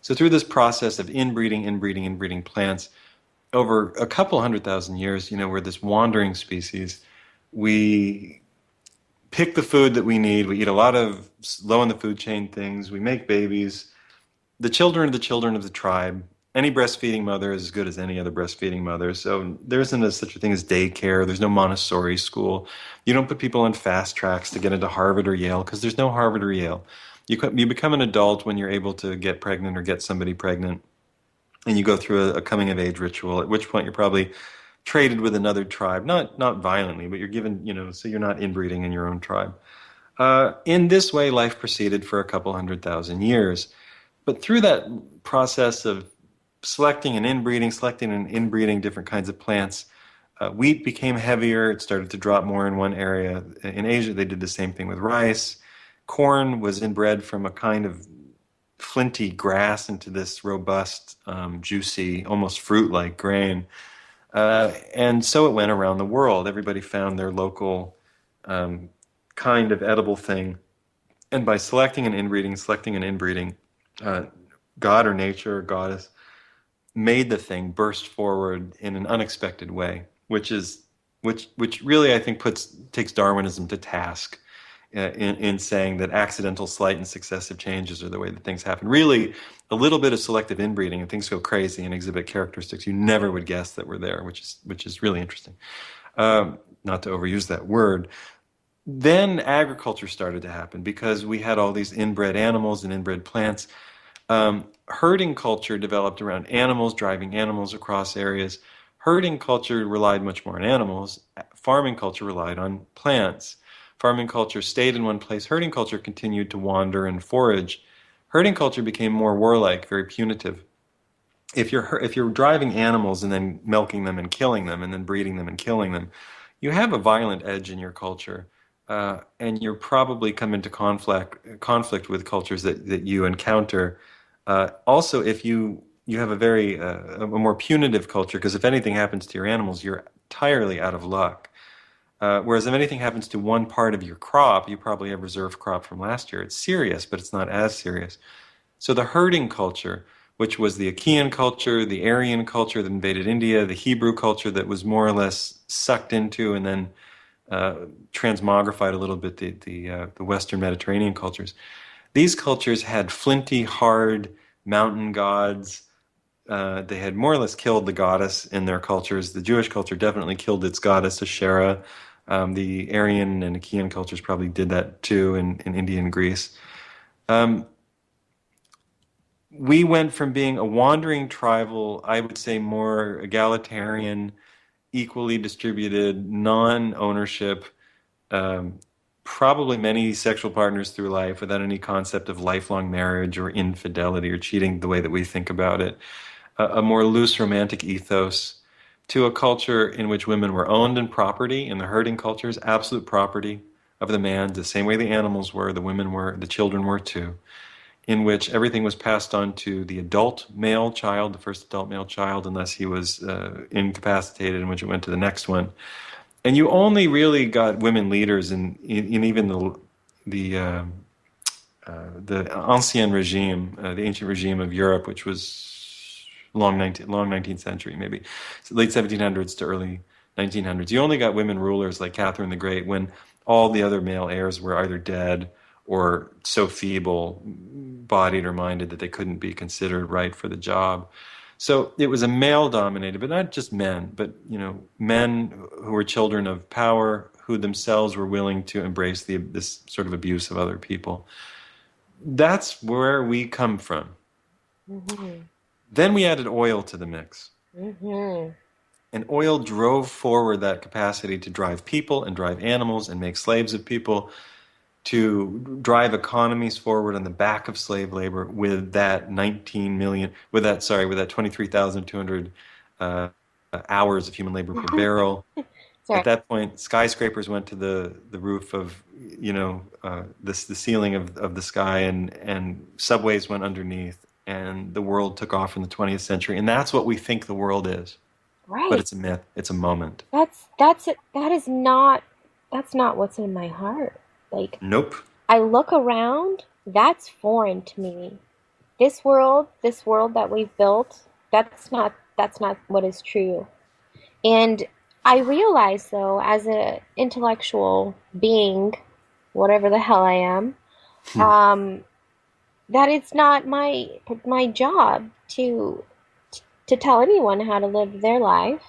So through this process of inbreeding, inbreeding, inbreeding plants, over a couple 100,000 years, we're this wandering species. We pick the food that we need. We eat a lot of low in the food chain things. We make babies. The children of the tribe. Any breastfeeding mother is as good as any other breastfeeding mother. So there isn't such a thing as daycare. There's no Montessori school. You don't put people on fast tracks to get into Harvard or Yale because there's no Harvard or Yale. You become an adult when you're able to get pregnant or get somebody pregnant, and you go through a coming of age ritual. At which point you're probably traded with another tribe, not violently, but you're given, so you're not inbreeding in your own tribe. In this way, life proceeded for a couple 100,000 years. But through that process of selecting and inbreeding different kinds of plants, wheat became heavier. It started to drop more in one area. In Asia, they did the same thing with rice. Corn was inbred from a kind of flinty grass into this robust, juicy, almost fruit-like grain. And so it went around the world. Everybody found their local kind of edible thing. And by selecting and inbreeding, God or nature or goddess made the thing burst forward in an unexpected way, which really I think takes Darwinism to task in saying that accidental, slight, and successive changes are the way that things happen. Really, a little bit of selective inbreeding and things go crazy and exhibit characteristics you never would guess that were there, which is really interesting. Not to overuse that word. Then agriculture started to happen because we had all these inbred animals and inbred plants. Herding culture developed around animals, driving animals across areas. Herding culture relied much more on animals. Farming culture relied on plants. Farming culture stayed in one place. Herding culture continued to wander and forage. Herding culture became more warlike, very punitive. If you're driving animals and then milking them and killing them and then breeding them and killing them, you have a violent edge in your culture. And you're probably come into conflict with cultures that you encounter. Also, if you have a more punitive culture, because if anything happens to your animals, you're entirely out of luck. Whereas if anything happens to one part of your crop, you probably have reserve crop from last year. It's serious, but it's not as serious. So the herding culture, which was the Achaean culture, the Aryan culture that invaded India, the Hebrew culture that was more or less sucked into and then transmogrified a little bit the Western Mediterranean cultures. These cultures had flinty, hard mountain gods. They had more or less killed the goddess in their cultures. The Jewish culture definitely killed its goddess, Asherah. The Aryan and Achaean cultures probably did that too in India and Greece. Um, we went from being a wandering tribal, I would say more egalitarian, equally distributed, non-ownership, um, probably many sexual partners through life without any concept of lifelong marriage or infidelity or cheating the way that we think about it. A more loose romantic ethos to a culture in which women were owned and property in the herding cultures, absolute property of the man, the same way the animals were, the women were, the children were too, in which everything was passed on to the adult male child, the first adult male child, unless he was incapacitated, in which it went to the next one. And you only really got women leaders in even the ancien regime, the ancient regime of Europe, which was long 19th century, maybe late 1700s to early 1900s. You only got women rulers like Catherine the Great when all the other male heirs were either dead or so feeble-bodied or minded that they couldn't be considered right for the job. So it was a male-dominated, but not just men, but men who were children of power, who themselves were willing to embrace this sort of abuse of other people. That's where we come from. Mm-hmm. Then we added oil to the mix. Mm-hmm. And oil drove forward that capacity to drive people and drive animals and make slaves of people, to drive economies forward on the back of slave labor with that 19 million, with that 23,200 hours of human labor per barrel. Sorry. At that point, skyscrapers went to the roof of, the ceiling of the sky, and subways went underneath, and the world took off in the 20th century. And that's what we think the world is. But Right. it's a myth. It's a moment. That's it. That's not what's in my heart. Like, Nope. I look around, that's foreign to me. This world that we've built, that's not what is true. And I realize though, as an intellectual being, whatever the hell I am, Hmm. um, that it's not my job to tell anyone how to live their life.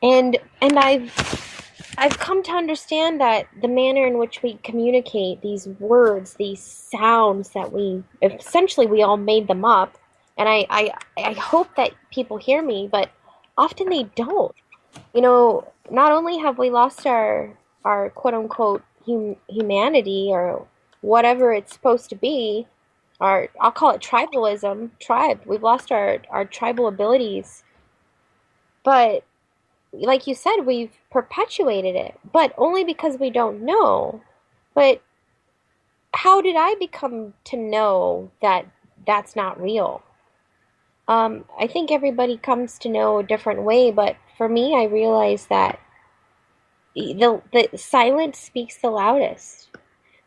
And I've come to understand that the manner in which we communicate these words, these sounds that we essentially we all made them up, and I hope that people hear me, but often they don't. Not only have we lost our quote unquote humanity or whatever it's supposed to be, our I'll call it tribalism, tribe. We've lost our tribal abilities, but like you said, we've perpetuated it, but only because we don't know. But how did I become to know that that's not real? I think everybody comes to know a different way, but for me, I realized that the silence speaks the loudest.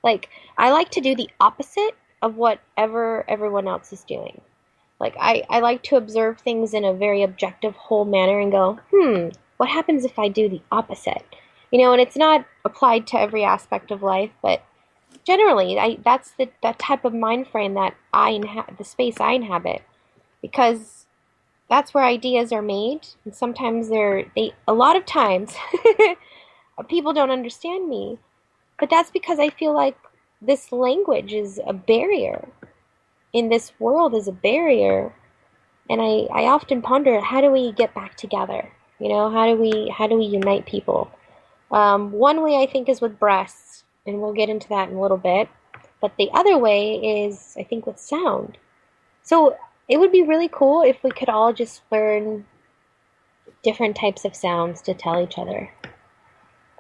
Like, I like to do the opposite of whatever everyone else is doing. Like, I like to observe things in a very objective, whole manner and go, what happens if I do the opposite? And it's not applied to every aspect of life, but generally, that's that type of mind frame that the space I inhabit, because that's where ideas are made, and sometimes a lot of times, people don't understand me, but that's because I feel like this language is a barrier in this world is a barrier, and I often ponder how do we get back together? How do we unite people? One way I think is with breasts, and we'll get into that in a little bit. But the other way is I think with sound. So it would be really cool if we could all just learn different types of sounds to tell each other.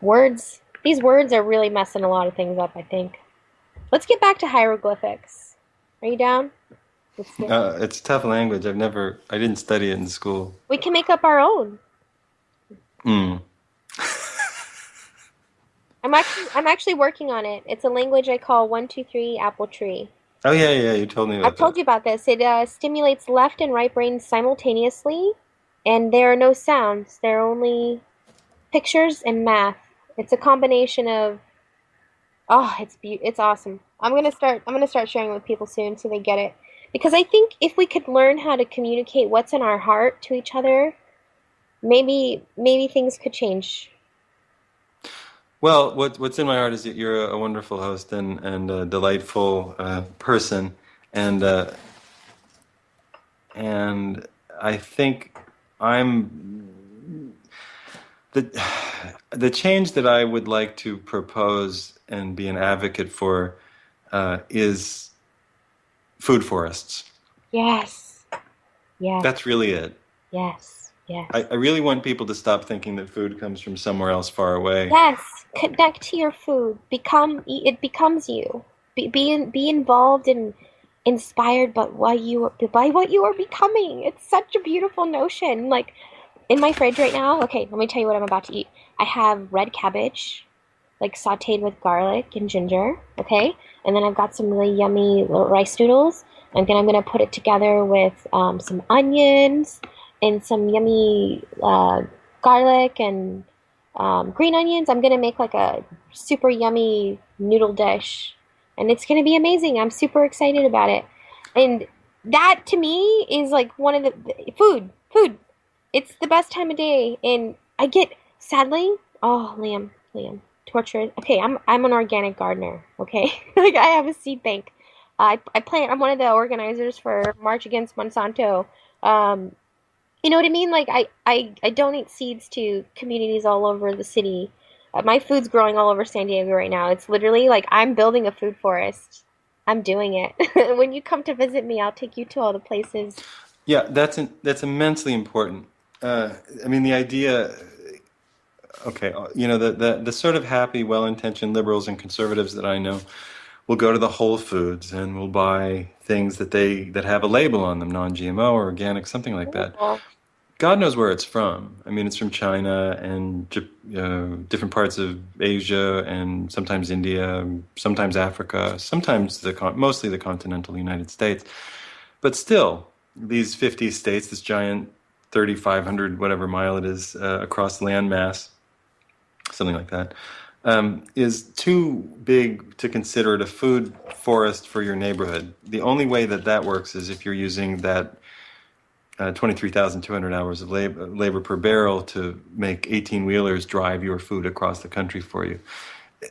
Words. These words are really messing a lot of things up, I think. Let's get back to hieroglyphics. Are you down? It's a tough language. I didn't study it in school. We can make up our own. Mm. I'm actually working on it. It's a language I call 123 apple tree. Oh yeah, you told me I've about told that. you about this. It stimulates left and right brain simultaneously, and there are no sounds. There are only pictures and math It's a combination of it's awesome. I'm gonna start sharing it with people soon so they get it. Because I think if we could learn how to communicate what's in our heart to each other, maybe things could change. Well, what's in my heart is that you're a wonderful host and a delightful person, and uh, and I think I'm the the change that I would like to propose and be an advocate for is food forests. Yes. Yes. That's really it. Yes. I Yes. really want people to stop thinking that food comes from somewhere else far away. Yes. Connect to your food. It becomes you. Be involved and inspired by what you are becoming. It's such a beautiful notion. Like in my fridge right now, okay, let me tell you what I'm about to eat. I have red cabbage, like sauteed with garlic and ginger, okay? And then I've got some really yummy little rice noodles. And then I'm gonna put it together with some onions and some yummy garlic and green onions. I'm gonna make like a super yummy noodle dish, and it's gonna be amazing. I'm super excited about it. And that to me is like one of the food. It's the best time of day, and I get sadly, oh Liam, tortured. Okay, I'm an organic gardener. Okay, like I have a seed bank. I plant. I'm one of the organizers for March Against Monsanto. Um, you know what I mean? Like I donate seeds to communities all over the city. My food's growing all over San Diego right now. It's literally like I'm building a food forest. I'm doing it. When you come to visit me, I'll take you to all the places. Yeah, that's immensely important. I mean, the idea. Okay, the sort of happy, well-intentioned liberals and conservatives that I know will go to the Whole Foods and will buy things that have a label on them, non-GMO or organic, something like that. Cool. God knows where it's from. I mean, it's from China and different parts of Asia and sometimes India, sometimes Africa, sometimes mostly the continental United States. But still, these 50 states, this giant 3,500 whatever mile it is across landmass, something like that, is too big to consider it a food forest for your neighborhood. The only way that that works is if you're using that 23,200 hours of labor per barrel to make 18 wheelers drive your food across the country for you.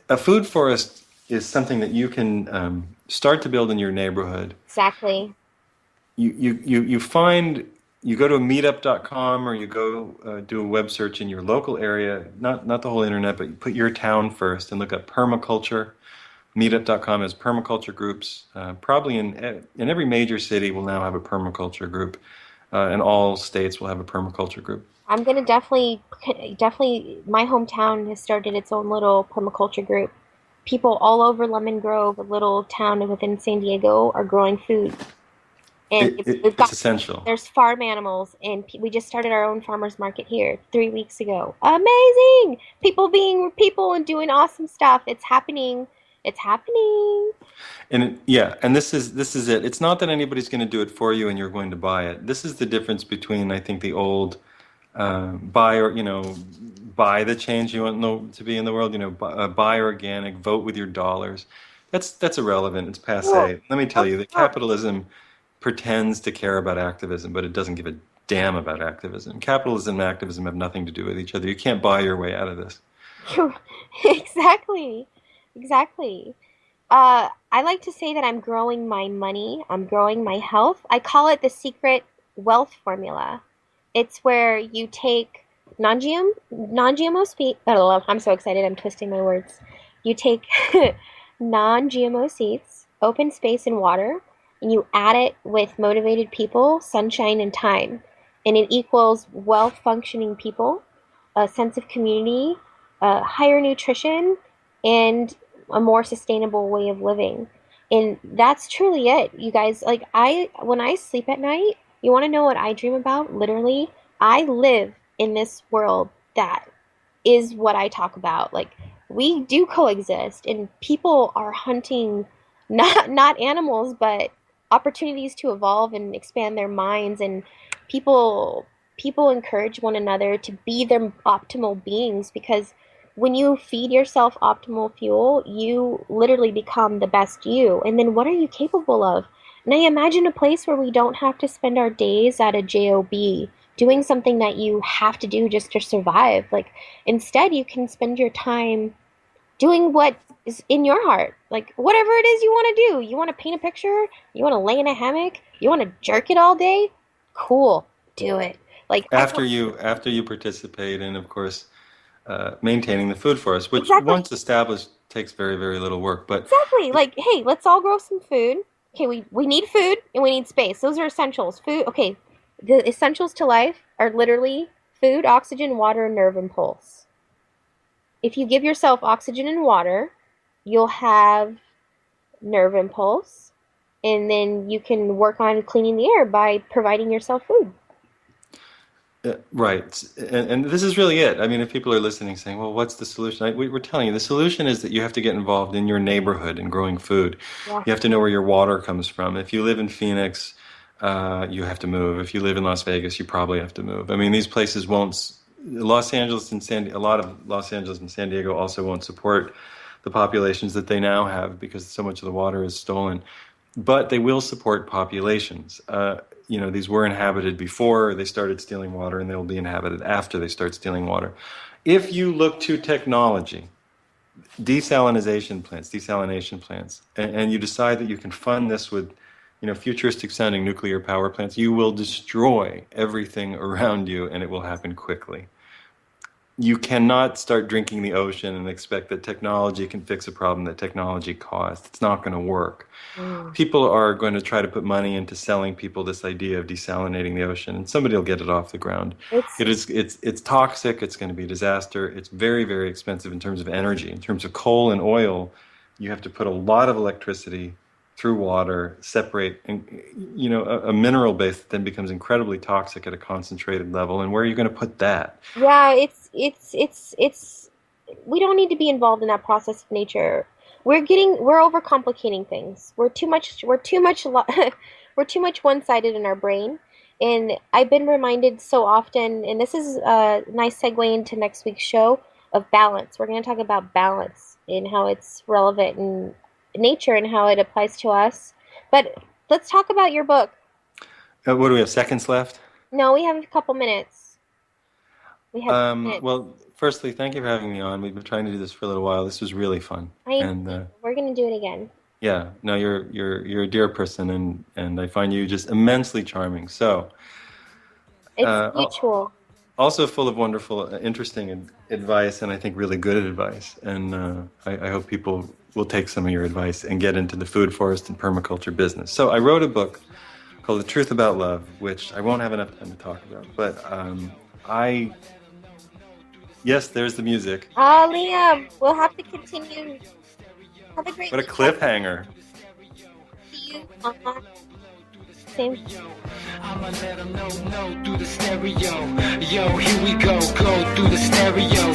A food forest is something that you can start to build in your neighborhood. Exactly. You find, you go to meetup.com or you go do a web search in your local area, not the whole internet, but you put your town first and look up permaculture. Meetup.com has permaculture groups. Probably in every major city will now have a permaculture group, and all states will have a permaculture group. I'm gonna definitely. My hometown has started its own little permaculture group. People all over Lemon Grove, a little town within San Diego, are growing food, and we've It's got essential. there's farm animals, and we just started our own farmers market here 3 weeks ago. Amazing! People being people and doing awesome stuff. It's happening. It's happening. Yeah, and this is it. It's not that anybody's going to do it for you and you're going to buy it. This is the difference between, I think, the old buy or buy the change you want to be in the world. Buy organic, vote with your dollars. That's irrelevant. It's Cool. passé. Let me tell you that capitalism pretends to care about activism, but it doesn't give a damn about activism. Capitalism and activism have nothing to do with each other. You can't buy your way out of this. Exactly. Exactly. I like to say that I'm growing my money, I'm growing my health. I call it the secret wealth formula. It's where you take non-GMO speed. I'm so excited. I'm twisting my words. You take non-GMO seeds, open space and water, and you add it with motivated people, sunshine and time, and it equals well-functioning people, a sense of community, higher nutrition, and a more sustainable way of living. And that's truly it, you guys. Like when I sleep at night, you want to know what I dream about? Literally, I live in this world that is what I talk about. Like we do coexist, and people are hunting not animals, but opportunities to evolve and expand their minds. And people people encourage one another to be their optimal beings because when you feed yourself optimal fuel, you literally become the best you. And then what are you capable of? Now imagine a place where we don't have to spend our days at a job doing something that you have to do just to survive. Like instead you can spend your time doing what is in your heart. Like whatever it is you want to do. You want to paint a picture? You want to lay in a hammock? You want to jerk it all day? Cool. Do it. Like I After don't you participate in, of course, maintaining the food forest, which exactly once established takes very, very little work. But exactly like hey, let's all grow some food. Okay, we need food and we need space. Those are essentials. Food, okay. The essentials to life are literally food, oxygen, water, nerve, and pulse. If you give yourself oxygen and water, you'll have nerve impulse, and then you can work on cleaning the air by providing yourself food. right, and this is really it. I mean, if people are listening, saying, "Well, what's the solution?" We're telling you the solution is that you have to get involved in your neighborhood in growing food. Yeah. You have to know where your water comes from. If you live in Phoenix, you have to move. If you live in Las Vegas, you probably have to move. I mean, these places won't. Los Angeles and a lot of Los Angeles and San Diego also won't support the populations that they now have because so much of the water is stolen. But they will support populations. These were inhabited before they started stealing water, and they will be inhabited after they start stealing water. If you look to technology, desalination plants, and you decide that you can fund this with, futuristic sounding nuclear power plants, you will destroy everything around you, and it will happen quickly. You cannot start drinking the ocean and expect that technology can fix a problem that technology caused. It's not going to work. People are going to try to put money into selling people this idea of desalinating the ocean, and somebody will get it off the ground. It's It's toxic. It's going to be a disaster. It's very, very expensive in terms of energy. In terms of coal and oil, you have to put a lot of electricity through water, separate, and a mineral base that then becomes incredibly toxic at a concentrated level. And where are you going to put that? yeah, it's we don't need to be involved in that process of nature. We're overcomplicating things. We're too much one-sided in our brain. And I've been reminded so often, and this is a nice segue into next week's show of balance. We're going to talk about balance and how it's relevant in nature and how it applies to us. But let's talk about your book. What do we have? Seconds left? No, we have a couple minutes. We have minutes. Well, firstly, thank you for having me on. We've been trying to do this for a little while. This was really fun. We're going to do it again. Yeah, no, you're a dear person, and I find you just immensely charming. So, It's mutual. also full of wonderful, interesting advice, and I think really good advice. And I hope people will take some of your advice and get into the food forest and permaculture business. So I wrote a book called The Truth About Love, which I won't have enough time to talk about. But yes, there's the music. Oh, Liam, we'll have to continue. Have a great What a week. cliffhanger. See you on same. I'ma let 'em know through the stereo. Yo, here we go through the stereo.